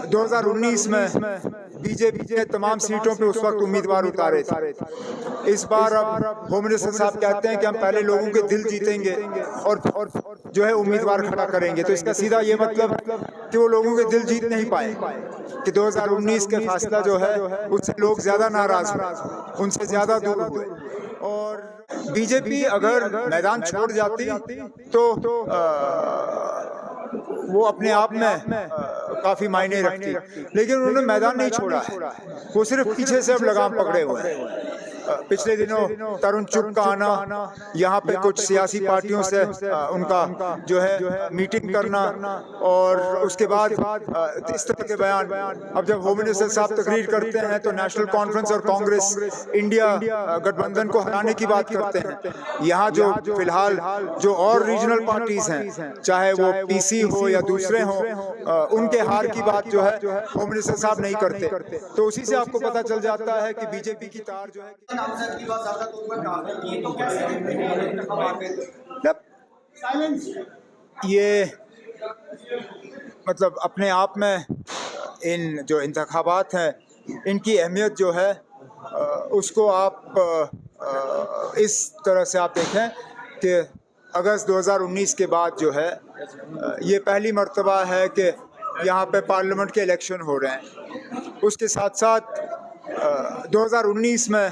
2019 में बीजेपी ने तमाम सीटों पे उस वक्त उम्मीदवार उतारे थे। इस बार अब होम मिनिस्टर साहब कहते हैं कि हम पहले लोगों के दिल जीतेंगे और जो है उम्मीदवार खड़ा करेंगे। तो इसका सीधा ये मतलब कि वो लोगों के दिल जीत नहीं पाए, कि 2019 के फैसला जो है उससे लोग ज्यादा नाराज हुए, उनसे ज्यादा दूर हुए। और बीजेपी अगर मैदान छोड़ जाती तो वो अपने आप में काफी मायने रखती, लेकिन उन्होंने मैदान नहीं छोड़ा है। वो सिर्फ पीछे से अब लगाम पकड़े हुए हैं। पिछले दिनों तरुण चुग का आना, यहाँ पे कुछ सियासी पार्टियों से उनका जो है मीटिंग करना, और उसके बाद इस तरह के बयान। अब जब होम मिनिस्टर साहब तकरीर करते हैं तो नेशनल कॉन्फ्रेंस और कांग्रेस इंडिया गठबंधन को हराने की बात करते हैं। यहाँ जो फिलहाल जो और रीजनल पार्टीज हैं, चाहे वो पीसी हो या दूसरे हो, उनके हार की बात जो है होम मिनिस्टर साहब नहीं करते। तो उसी से आपको पता चल जाता है कि बीजेपी की तार जो है ये मतलब अपने आप में इन जो इंतखाबात हैं इनकी अहमियत जो है उसको आप इस तरह से आप देखें कि अगस्त 2019 के बाद जो है ये पहली मर्तबा है कि यहाँ पे पार्लियामेंट के इलेक्शन हो रहे हैं। उसके साथ साथ 2019 में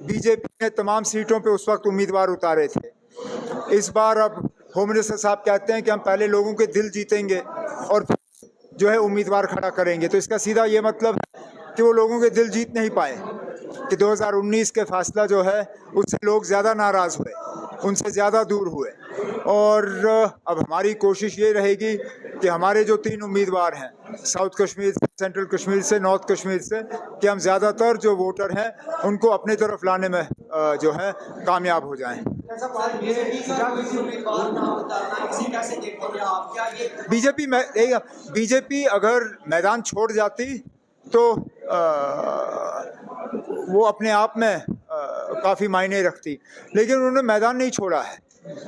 बीजेपी ने तमाम सीटों पे उस वक्त उम्मीदवार उतारे थे। इस बार अब होम मिनिस्टर साहब कहते हैं कि हम पहले लोगों के दिल जीतेंगे और जो है उम्मीदवार खड़ा करेंगे। तो इसका सीधा ये मतलब कि वो लोगों के दिल जीत नहीं पाए, कि 2019 के फैसला जो है उससे लोग ज़्यादा नाराज़ हुए, उनसे ज़्यादा दूर हुए। और अब हमारी कोशिश ये रहेगी कि हमारे जो 3 उम्मीदवार हैं, साउथ कश्मीर, सेंट्रल कश्मीर से, नॉर्थ कश्मीर से, कि हम ज़्यादातर जो वोटर हैं उनको अपनी तरफ लाने में जो है कामयाब हो जाएं। बीजेपी अगर मैदान छोड़ जाती तो वो अपने आप में काफ़ी मायने रखती, लेकिन उन्होंने मैदान नहीं छोड़ा है।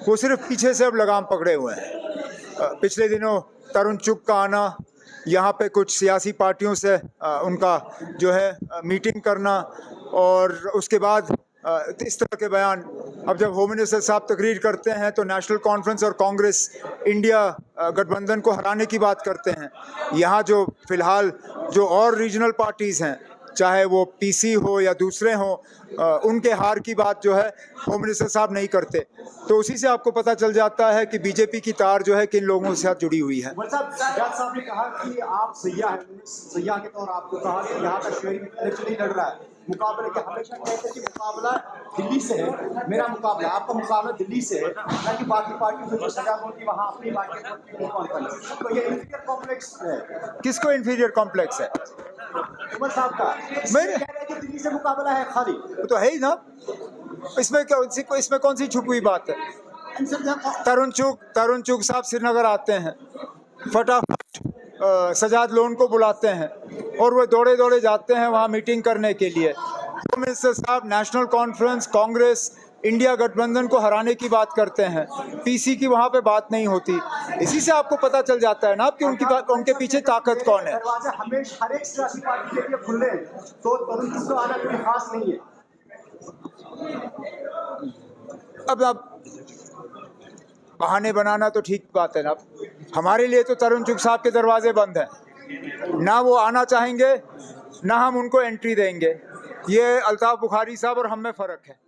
वो सिर्फ पीछे से अब लगाम पकड़े हुए हैं। पिछले दिनों तरुण चुग का आना, यहाँ पे कुछ सियासी पार्टियों से उनका जो है मीटिंग करना, और उसके बाद इस तरह के बयान। अब जब होम मिनिस्टर साहब तकरीर करते हैं तो नेशनल कॉन्फ्रेंस और कांग्रेस इंडिया गठबंधन को हराने की बात करते हैं। यहाँ जो फिलहाल जो और रीजनल पार्टीज हैं, चाहे वो पीसी हो या दूसरे हो, उनके हार की बात जो है होम मिनिस्टर साहब नहीं करते। तो उसी से आपको पता चल जाता है कि बीजेपी की तार जो है किन लोगों के साथ जुड़ी हुई है। साहब ने कहा कि आप सयाह हैं, सयाह के तौर आपको कहा कि यहाँ तक शहरी इलेक्शन नहीं लड़ रहा है। मुकाबले के हमेशा कहते हैं कि मुकाबला दिल्ली से है, मेरा मुकाबला, आपका मुकाबला दिल्ली से है, ना कि बाकी पार्टी जो सजा होती वहाँ अपनी बाकी। तो ये इंफीरियर कॉम्प्लेक्स है। किसको इंफीरियर कॉम्प्लेक्स है? उमर साहब का। मेरे कह रहे हैं कि दिल्ली से मुकाबला है खाली। तो है ही ना, इसमें कौन सी छुपी हुई बात है? तरुण चुग साहब श्रीनगर आते हैं, फटाफट सजाद लोन को बुलाते हैं और वो दौड़े दौड़े जाते हैं वहाँ मीटिंग करने के लिए। होम मिनिस्टर साहब नेशनल कॉन्फ्रेंस, कांग्रेस इंडिया गठबंधन को हराने की बात करते हैं, पीसी की वहाँ पे बात नहीं होती। इसी से आपको पता चल जाता है ना कि उनके पीछे ताकत कौन है। दरवाजे हमेशा हर एक सियासी पार्टी के लिए खुले हैं, तो तरुण चुग का आना कोई खास नहीं है। अब बहाने बनाना तो ठीक बात है ना। हमारे लिए तो तरुण चुग साहब के दरवाजे बंद हैं, ना वो आना चाहेंगे ना हम उनको एंट्री देंगे। ये अल्ताफ बुखारी साहब और हम में फ़र्क है।